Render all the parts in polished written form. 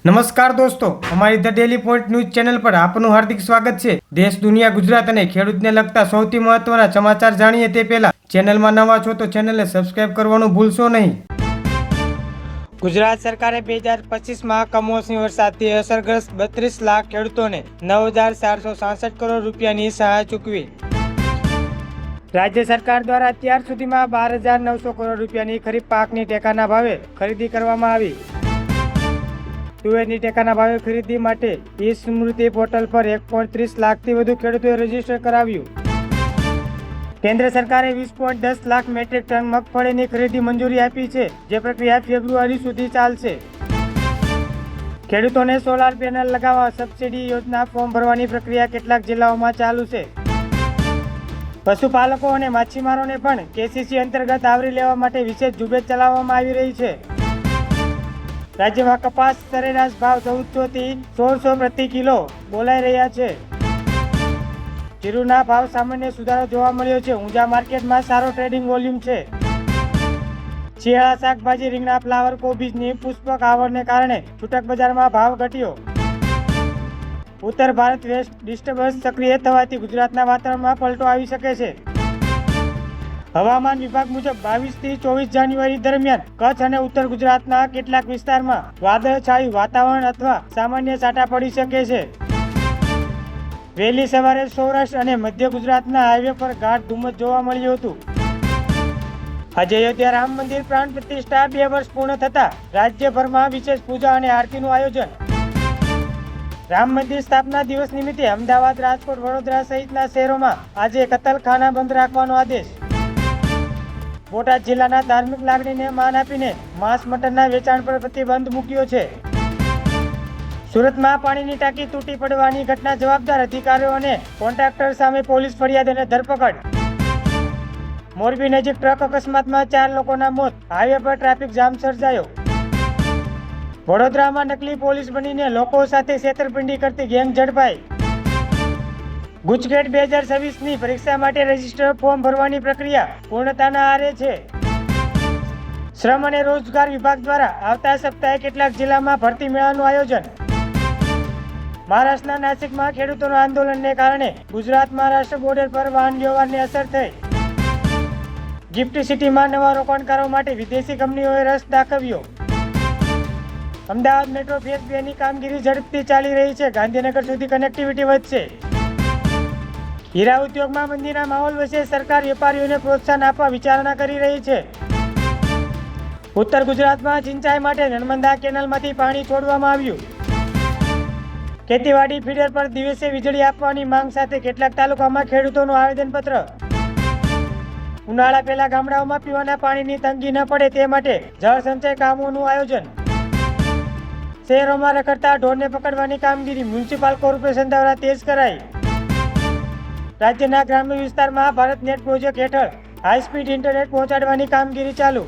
નમસ્કાર દોસ્તો, અમારી the daily point news channel પર આપનું હાર્દિક સ્વાગત છે। દેશ, દુનિયા, ગુજરાત અને ખેડૂતને લગતા સૌથી મહત્વના સમાચાર જાણીએ તે પહેલા ચેનલમાં નવા છો તો ચેનલને સબસ્ક્રાઇબ કરવાનું ભૂલશો નહીં। ગુજરાત સરકારે 2025માં કમોસમી વરસાદથી અસરગ્રસ્ત 32 લાખ ખેડૂતોને 9,466 કરોડ રૂપિયાની સહાય ચૂકવી। રાજ્ય સરકાર દ્વારા અત્યાર સુધીમાં 12,900 કરોડ રૂપિયાની ખરીફ પાકની ટેકાના ભાવે ખરીદી કરવામાં આવી। તુવેરની ટેકાના ભાવે ખરીદી માટે ઈ-સ્મૃતિ પોર્ટલ પર 1.30 લાખથી વધુ ખેડૂતોએ રજીસ્ટર કરાવ્યું। કેન્દ્ર સરકારે 20.10 લાખ મેટ્રિક ટન મગફળીની ખરીદી મંજૂરી આપી છે, જે પ્રક્રિયા ફેબ્રુઆરી સુધી ચાલશે। ખેડૂતોને સોલાર પેનલ લગાવવા સબસિડી યોજના ફોર્મ ભરવાની પ્રક્રિયા કેટલાક જિલ્લાઓમાં ચાલુ છે। પશુપાલકો અને માછીમારોને પણ કેસીસી અંતર્ગત આવરી લેવા માટે વિશેષ ઝુંબેશ ચલાવવામાં આવી રહી છે। રાજ્યમાં કપાસ સરેરાશ ભાવ 1400 થી 1600 પ્રતિ કિલો બોલાઈ રહ્યા છે। જીરુના ભાવ સામાન્ય સુધારો જોવા મળ્યો છે। ઊંઝા માર્કેટમાં સારો ટ્રેડિંગ વોલ્યુમ છે। શિયાળા શાકભાજી, રીંગણા, ફ્લાવર, કોબીજની પુષ્પક આવરને કારણે છૂટક બજારમાં ભાવ ઘટ્યો। ઉત્તર ભારત વેસ્ટ ડિસ્ટર્બન્સ સક્રિય થવાથી ગુજરાતના વાતાવરણમાં પલટો આવી શકે છે। હવામાન વિભાગ મુજબ 22 થી 24 જાન્યુઆરી દરમિયાન કચ્છ અને ઉત્તર ગુજરાતના કેટલાક વિસ્તારમાં વાદળછાયું વાતાવરણ અથવા સામાન્ય છાંટા પડી શકે છે। વહેલી સવારે સૌરાષ્ટ્ર અને મધ્ય ગુજરાતના હાઈવે પર ગાઢ ધુમ્મસ જોવા મળ્યું હતું। આજે અયોધ્યા રામ મંદિર પ્રાણ પ્રતિષ્ઠા 2 વર્ષ પૂર્ણ થતા રાજ્યભરમાં વિશેષ પૂજા અને આરતીનું આયોજન। રામ મંદિર સ્થાપના દિવસ નિમિત્તે અમદાવાદ, રાજકોટ, વડોદરા સહિતના શહેરોમાં આજે કતલખાના બંધ રાખવાનો આદેશ। બોટાદ જિલ્લાના ધાર્મિક લાગણીને માન આપીને માંસ મટનના વેચાણ પર પ્રતિબંધ મૂક્યો છે। સુરતમાં પાણીની ટાંકી તૂટી પડવાની ઘટના જવાબદાર અધિકારીઓ અને કોન્ટ્રાક્ટર સામે પોલીસ ફરિયાદ અને ધરપકડ। મોરબી નજીક ટ્રક અકસ્માતમાં 4 લોકોના મોત, હાઈવે પર ટ્રાફિક જામ સર્જાયો। વડોદરામાં નકલી પોલીસ બનીને લોકો સાથે છેતરપિંડી કરતી ગેંગ ઝડપાઈ। ગુજકેટ 2026ની પરીક્ષા માટે રજીસ્ટર ફોર્મ ભરવાની પ્રક્રિયા પૂર્ણતાના આરે છે। શ્રમ અને રોજગાર વિભાગ દ્વારા આવતા સપ્તાહે કેટલાક જિલ્લામાં ભરતી મેળાનું આયોજન। મહારાષ્ટ્રના નાસિકમાં ખેડૂતોના આંદોલનને કારણે ગુજરાત-મહારાષ્ટ્ર બોર્ડર પર વાહન વ્યવહારને અસર થઈ। ગિફ્ટ સિટીમાં નવા રોકાણકારો માટે વિદેશી કંપનીઓએ રસ દાખવ્યો। અમદાવાદ મેટ્રો ફેઝ 2ની કામગીરી ઝડપથી ચાલી રહી છે। ગાંધીનગર સુધી કનેક્ટિવિટી વધશે। હીરા ઉદ્યોગમાં મંદીના માહોલ વચ્ચે સરકાર વેપારીઓને પ્રોત્સાહન આપવા વિચારણા કરી રહી છે। ઉત્તર ગુજરાતમાં સિંચાઈ માટે નર્મદા કેનાલમાંથી પાણી છોડવામાં આવ્યું। ખેતીવાડી ફીડર પર દિવસે વીજળી આપવાની માંગ સાથે કેટલાક તાલુકામાં ખેડૂતોનું આવેદનપત્ર। ઉનાળા પહેલા ગામડાઓમાં પીવાના પાણીની તંગી ન પડે તે માટે જળ સંચય કામોનું આયોજન। શહેરોમાં રખડતા ઢોરને પકડવાની કામગીરી મ્યુનિસિપલ કોર્પોરેશન દ્વારા તેજ કરાઈ। રાજ્યના ગ્રામ્ય વિસ્તારમાં ભારત નેટ પ્રોજેક્ટ હેઠળ હાઈસ્પીડ ઇન્ટરનેટ પહોંચાડવાની કામગીરી ચાલુ।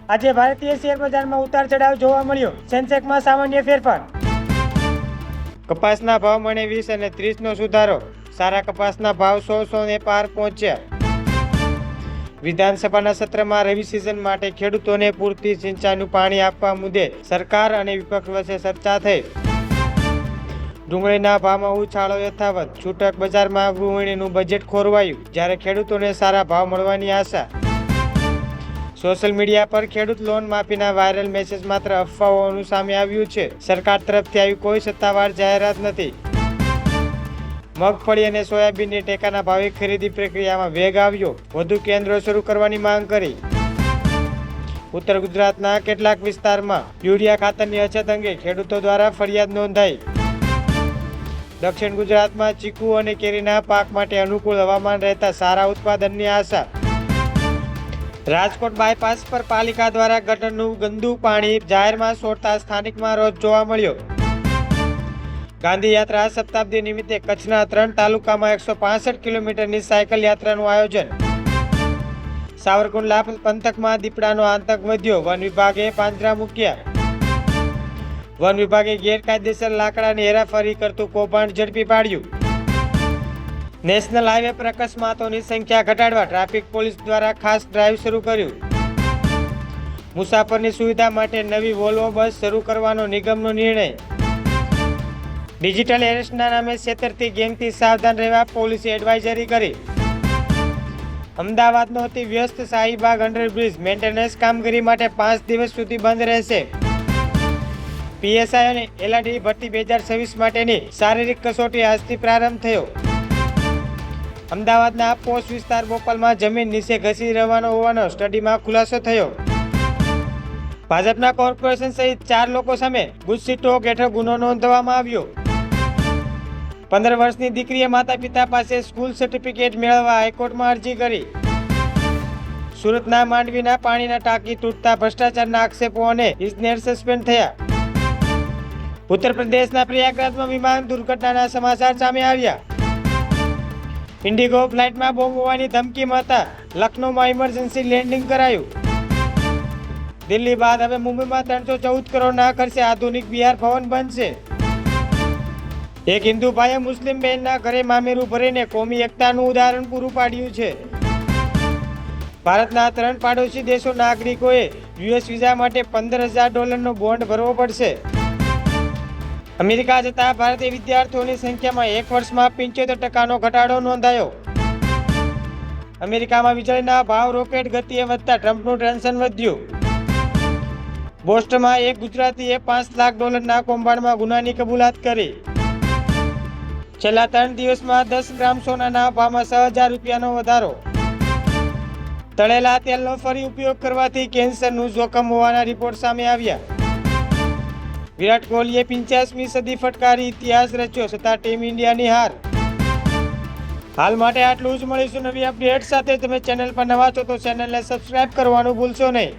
આજે ભારતીય શેર બજારમાં ઉતાર ચઢાવ જોવા મળ્યો। સેન્સેક્સમાં સામાન્ય ફેરફાર। કપાસના ભાવમાં 20 અને 30નો સુધારો। સારા કપાસના ભાવ 100 ને પાર પહોંચ્યા। વિધાનસભાના સત્રમાં રવિ સિઝન માટે ખેડૂતોને પૂરતી સિંચાઈનું પાણી આપવા મુદ્દે સરકાર અને વિપક્ષ વચ્ચે ચર્ચા થઈ। ડુંગળીના ભાવમાં ઉછાળો યથાવત। છૂટક બજારમાં ગૃહિણીનું બજેટ ખોરવાયું, જ્યારે ખેડૂતોને સારા ભાવ મળવાની આશા। સોશિયલ મીડિયા પર ખેડૂત લોન માફીના વાયરલ મેસેજ માત્ર અફવાઓનું સામે આવ્યું છે। સરકાર તરફથી આવી કોઈ સત્તાવાર જાહેરાત નથી। મગફળી અને સોયાબીનની ટેકાના ભાવે ખરીદી પ્રક્રિયામાં વેગ આવ્યો। વધુ કેન્દ્રો શરૂ કરવાની માંગ કરી। ઉત્તર ગુજરાતના કેટલાક વિસ્તારમાં યુરિયા ખાતરની અછત અંગે ખેડૂતો દ્વારા ફરિયાદ નોંધાઈ। દક્ષિણ ગુજરાતમાં ચીકુ અને કેરીના પાક માટે અનુકૂળ હવામાન રહેતા સારા ઉત્પાદનની આશા। રાજકોટ બાયપાસ પર પાલિકા દ્વારા ગટરનું ગંદુ પાણી જાહેરમાં છોડતા સ્થાનિકમાં રોષ જોવા મળ્યો। ગાંધી યાત્રા શતાબ્દી નિમિત્તે કચ્છના 3 તાલુકામાં 165 કિલોમીટરની સાયકલ યાત્રાનું આયોજન। સાવરકુંડલા પંથકમાં દીપડાનો આતંક વધ્યો। વન વિભાગે પાંજરા મૂક્યા। વન વિભાગે ગેરકાયદેસર લાકડાની હેરાફેરી કરતું કૌભાંડ ઝડપી પાડ્યું। નેશનલ હાઈવે પર અકસ્માતોની સંખ્યા ઘટાડવા ટ્રાફિક પોલીસ દ્વારા ખાસ ડ્રાઈવ શરૂ કર્યું। મુસાફરની સુવિધા માટે નવી વોલ્વો બસ શરૂ કરવાનો નિગમનો નિર્ણય. ડિજિટલ એરેસ્ટના નામે છેતરતી ગેંગથી સાવધાન રહેવા પોલીસે એડવાઇઝરી કરી. અમદાવાદનો અતિ વ્યસ્ત શાહીબાગ અંડરબ્રિજ મેન્ટેનન્સ કામગીરી માટે 5 દિવસ સુધી બંધ રહેશે. પીએસઆઈ અને એલઆરડી ભરતી 2026 માટેની શારીરિક કસોટી આજથી પ્રારંભ થયો. અમદાવાદના પોશ વિસ્તાર બોપલમાં જમીન નીચે ઘસી રહેવાનો હોવાનો સ્ટડીમાં ખુલાસો થયો. ભાજપના કોર્પોરેશન સહિત 4 લોકો સામે ગુજસીટોક હેઠળ ગુનો નોંધવામાં આવ્યો. 15 વર્ષની દીકરીએ માતા પિતા પાસે સ્કૂલ સર્ટિફિકેટ મેળવવા હાઈકોર્ટમાં અરજી કરી. સુરતના માંડવીના પાણીના ટાંકી તૂટતા ભ્રષ્ટાચારના આક્ષેપો અને ઇજનેર સસ્પેન્ડ થયા. ઉત્તર પ્રદેશના પ્રયાગરાજમાં વિમાન દુર્ઘટનાના સમાચાર સામે આવ્યા. ઇન્ડિગો ફ્લાઇટમાં બોમ્બ હોવાની ધમકી મળતા લખનૌમાં ઇમરજન્સી લેન્ડિંગ કરાયું. દિલ્હી બાદ હવે મુંબઈમાં 314 કરોડના ખર્ચે આધુનિક બિહાર ભવન બનશે. એક હિન્દુ ભાઈએ મુસ્લિમ બહેનના ઘરે મામેરું ભરીને કોમી એકતાનું ઉદાહરણ પૂરું પાડ્યું છે. ભારતના 3 પાડોશી દેશો નાગરિકોએ યુએસ વિઝા માટે $15,000 બોન્ડ ભરવો પડશે. અમેરિકા જતા ભારતીય વિદ્યાર્થીઓની સંખ્યામાં 1 વર્ષમાં 75% ઘટાડો નોંધાયો. અમેરિકામાં વીજળીના ભાવ રોકેટ ગતિએ વધતા ટ્રમ્પનું ટેન્શન વધ્યું. બોસ્ટનમાં એક ગુજરાતીએ $5 લાખ કૌભાંડમાં ગુનાની કબૂલાત કરી. છેલ્લા 3 દિવસમાં 10 ગ્રામ સોનાના ભાવમાં ₹6,000નો વધારો. તળેલા તેલનો ફરી ઉપયોગ કરવાથી કેન્સરનું જોખમ હોવાના રિપોર્ટ સામે આવ્યા. વિરાટ કોહલીએ 85મી સદી ફટકારી ઇતિહાસ રચ્યો, છતાં ટીમ ઇન્ડિયાની હાર. હાલ માટે આટલું જ. મળીશું નવી અપડેટ સાથે. તમે ચેનલ પર નવા છો તો ચેનલને સબસ્ક્રાઇબ કરવાનું ભૂલશો નહીં.